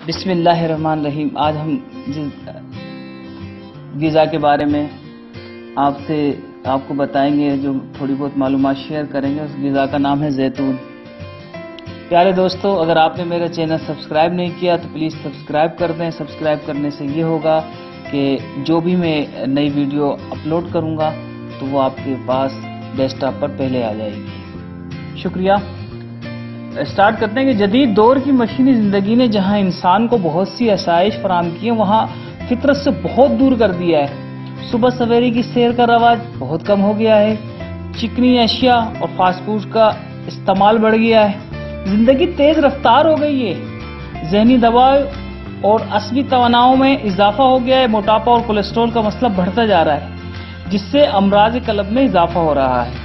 بسم اللہ الرحمن الرحیم۔ آج ہم غذا کے بارے میں آپ کو بتائیں گے، جو تھوڑی بہت معلومات شیئر کریں گے۔ اس غذا کا نام ہے زیتون۔ پیارے دوستو، اگر آپ نے میرا چینل سبسکرائب نہیں کیا تو پلیز سبسکرائب کر دیں۔ سبسکرائب کرنے سے یہ ہوگا کہ جو بھی میں نئی ویڈیو اپلوڈ کروں گا تو وہ آپ کے پاس ڈیسک ٹاپ پر پہلے آ جائے گی۔ شکریہ۔ اسٹارٹ کرتے ہیں کہ جدید دور کی مشینی زندگی نے جہاں انسان کو بہت سی آسائش فراہم کی ہیں، وہاں فطرت سے بہت دور کر دیا ہے۔ صبح سویرے کی سیر کا رواج بہت کم ہو گیا ہے، چکنی اشیاء اور فاسٹ فوڈ کا استعمال بڑھ گیا ہے، زندگی تیز رفتار ہو گئی ہے، ذہنی دباؤ اور عصبی تواناؤں میں اضافہ ہو گیا ہے، موٹاپا اور کولیسٹرول کا مسئلہ بڑھتا جا رہا ہے، جس سے امراض قلب میں اضافہ ہو رہا ہے۔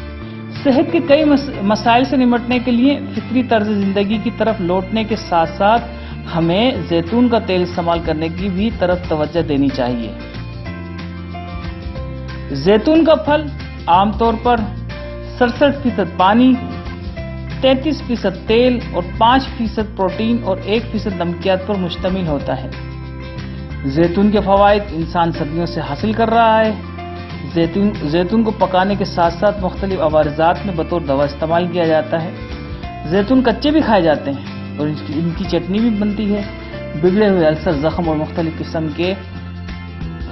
صحت کے کئی مسائل سے نمٹنے کے لیے فطری طرز زندگی کی طرف لوٹنے کے ساتھ ساتھ ہمیں زیتون کا تیل استعمال کرنے کی بھی طرف توجہ دینی چاہیے۔ زیتون کا پھل عام طور پر 67% پانی، 33% تیل اور 5% پروٹین اور 1% نمکیات پر مشتمل ہوتا ہے۔ زیتون کے فوائد انسان صدیوں سے حاصل کر رہا ہے۔ زیتون کو پکانے کے ساتھ ساتھ مختلف عوارضات میں بطور دوا استعمال کیا جاتا ہے۔ زیتون کچے بھی کھائے جاتے ہیں اور ان کی چٹنی بھی بنتی ہے۔ بگڑے ہوئے السر، زخم اور مختلف قسم کے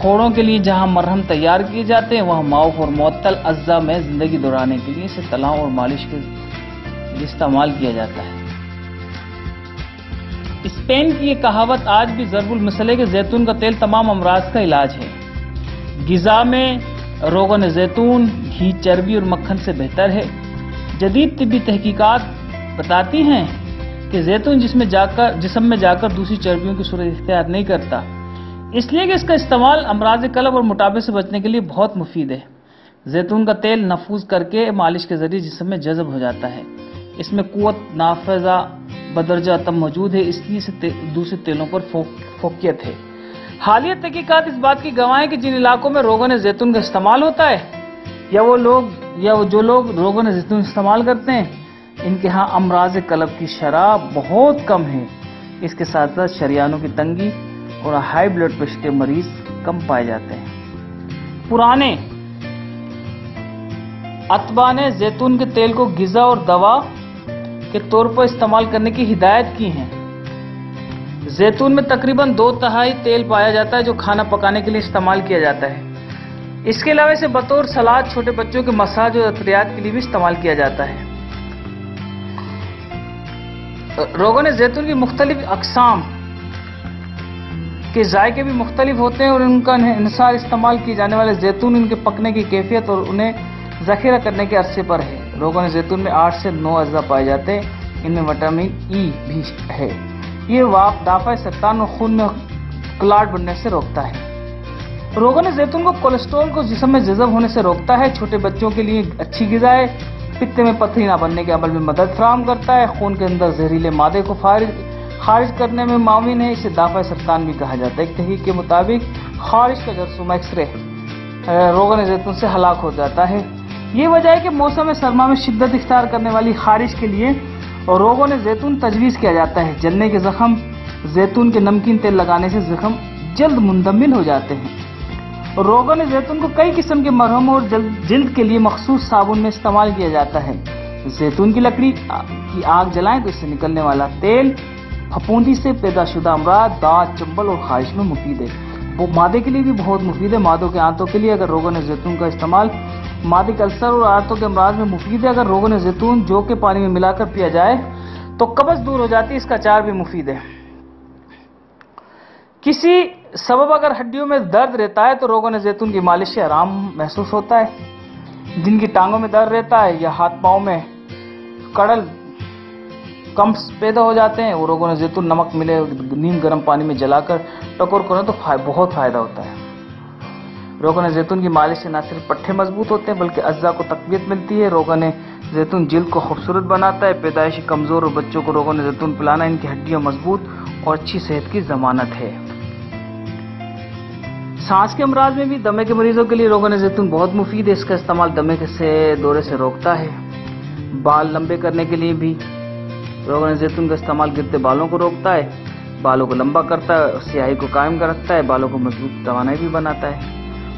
پھوڑوں کے لیے جہاں مرہم تیار کیے جاتے ہیں، وہاں معاف اور معطل اجزاء میں زندگی دہرانے کے لیے اسے تلاؤ اور مالش کے لیے استعمال کیا جاتا ہے۔ اسپین کی یہ کہاوت آج بھی ضرب المثل ہے کہ زیتون کا تیل تمام امراض کا علاج ہے۔ غذا میں روغن زیتون گھی، چربی اور مکھن سے بہتر ہے۔ جدید طبی تحقیقات بتاتی ہیں کہ زیتون جسم میں جا کر دوسری چربیوں کی صورت اختیار نہیں کرتا، اس لیے کہ اس کا استعمال امراض قلب اور موٹاپے سے بچنے کے لیے بہت مفید ہے۔ زیتون کا تیل نفوذ کر کے مالش کے ذریعے جسم میں جذب ہو جاتا ہے۔ اس میں قوت نافذہ بدرجہ اتم موجود ہے، اس لیے اسے دوسرے تیلوں پر فوقیت ہے۔ حالیہ تحقیقات اس بات کی گواہ ہیں کہ جن علاقوں میں روغن زیتون کا استعمال ہوتا ہے یا جو لوگ روغن زیتون استعمال کرتے ہیں، ان کے ہاں امراض قلب کی شرح بہت کم ہے۔ اس کے ساتھ ساتھ شریانوں کی تنگی اور ہائی بلڈ پریشر کے مریض کم پائے جاتے ہیں۔ پرانے اتباع نے زیتون کے تیل کو غذا اور دوا کے طور پر استعمال کرنے کی ہدایت کی ہے۔ زیتون میں تقریباً 2/3 تیل پایا جاتا ہے جو کھانا پکانے کے لیے استعمال کیا جاتا ہے۔ اس کے علاوہ اسے بطور سلاد، چھوٹے بچوں کے مساج اور عطریات کے لیے بھی استعمال کیا جاتا ہے۔ روغن زیتون کی مختلف اقسام کے ذائقے بھی مختلف ہوتے ہیں اور ان کا انحصار استعمال کیے جانے والے زیتون، ان کے پکنے کی کیفیت اور انہیں ذخیرہ کرنے کے عرصے پر ہے۔ روغن زیتون میں 8 سے 9 اجزاء پائے جاتے ہیں، ان میں وٹامن ای بھی ہے۔ یہ دافع سرطان اور خون میں کلاٹ بننے سے روکتا ہے۔ روغن زیتون کو کولیسٹرول کو جسم میں جذب ہونے سے روکتا ہے، چھوٹے بچوں کے لیے اچھی غذا ہے، پتے میں پتھری نہ بننے کے عمل میں مدد فراہم کرتا ہے، خون کے اندر زہریلے مادے کو خارج کرنے میں معاون ہے، اسے دافع سرطان بھی کہا جاتا ہے۔ ایک تحقیق کے مطابق خارج کا جرثومہ ایکس رے روغن زیتون سے ہلاک ہو جاتا ہے۔ یہ وجہ ہے کہ موسم سرما میں شدت اختیار کرنے والی خارش کے لیے اور روغن زیتون تجویز کیا جاتا ہے۔ جلنے کے زخم زیتون کے نمکین تیل لگانے سے زخم جلد مندمل ہو جاتے ہیں۔ روغن زیتون کو کئی قسم کے مرہم اور جلد کے لیے مخصوص صابن میں استعمال کیا جاتا ہے۔ زیتون کی لکڑی کی آگ جلائیں تو اس سے نکلنے والا تیل پھپھوندی سے پیدا شدہ امراض، دانت، چنبل اور خارش میں مفید ہے۔ وہ معدے کے لیے بھی بہت مفید ہے۔ معدوں کے آنتوں کے لیے اگر روغن زیتون کا استعمال معدے کے السر اور آنتوں کے امراض میں مفید ہے۔ اگر روغن زیتون جو کہ پانی میں ملا کر پیا جائے تو قبض دور ہو جاتی ہے، اس کا اچار بھی مفید ہے۔ کسی سبب اگر ہڈیوں میں درد رہتا ہے تو روغن زیتون کی مالش سے آرام محسوس ہوتا ہے۔ جن کی ٹانگوں میں درد رہتا ہے یا ہاتھ پاؤں میں کڑل کمپس پیدا ہو جاتے ہیں، وہ روغن زیتون نمک ملے نیم گرم پانی میں جلا کر ٹکور کریں تو بہت فائدہ ہوتا ہے۔ روغن زیتون کی مالش سے نہ صرف پٹھے مضبوط ہوتے ہیں بلکہ اعضاء کو تقویت ملتی ہے۔ روغن زیتون جلد کو خوبصورت بناتا ہے۔ پیدائشی کمزور اور بچوں کو روغن زیتون پلانا ان کی ہڈیاں مضبوط اور اچھی صحت کی ضمانت ہے۔ سانس کے امراض میں بھی دمے کے مریضوں کے لیے روغن زیتون بہت مفید ہے۔ اس کا استعمال دمے کے دورے سے روکتا ہے۔ بال لمبے کرنے کے لیے بھی روغن زیتون کا استعمال گرتے بالوں کو روکتا ہے۔ بالوں کو لمبا کرتا ہے، سیاہی کو قائم رکھتا ہے، بالوں کو مضبوط توانائی بھی بناتا ہے۔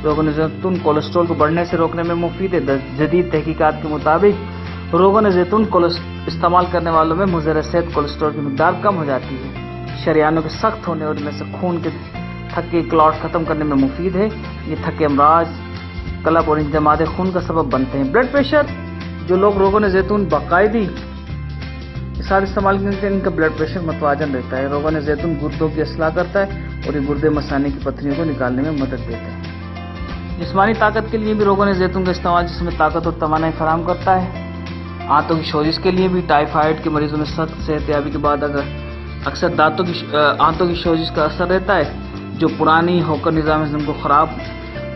روغن زیتون کولیسٹرول کو بڑھنے سے روکنے میں مفید ہے۔ جدید تحقیقات کے مطابق روغن زیتون استعمال کرنے والوں میں مضر صحت کولیسٹرول کی مقدار کم ہو جاتی ہے۔ شریانوں کے سخت ہونے اور ان میں سے خون کے تھکے کلاٹ ختم کرنے میں مفید ہے۔ یہ تھکے امراض، قلب اور انجماد خون کا سبب بنتے ہیں۔ بلڈ پریشر، جو لوگ روغن زیتون باقاعدگی کے ساتھ استعمال کرتے ہیں ان کا بلڈ پریشر متوازن رہتا ہے۔ روغن زیتون گردوں کی اصلاح کرتا ہے اور یہ گردے مثانے کی پتھریوں کو نکالنے میں مدد دیتا ہے۔ جسمانی طاقت کے لیے بھی روغن زیتون کا استعمال جسم میں طاقت اور توانائی فراہم کرتا ہے۔ آنتوں کی سوزش کے لیے بھی ٹائیفائڈ کے مریضوں میں سخت صحت یابی کے بعد اکثر آنتوں کی سوزش کا اثر رہتا ہے جو پرانی ہو کر نظام ہضم کو خراب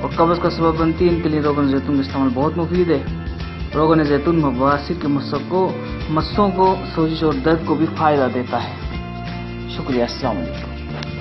اور قبض کا سبب بنتی ہے۔ ان کے لیے روغن زیتون کا استعمال بہت مفید ہے۔ روغن زیتون بواسیر کے مسوں کو سوزش اور درد کو بھی فائدہ دیتا ہے۔ شکریہ، السلام علیکم۔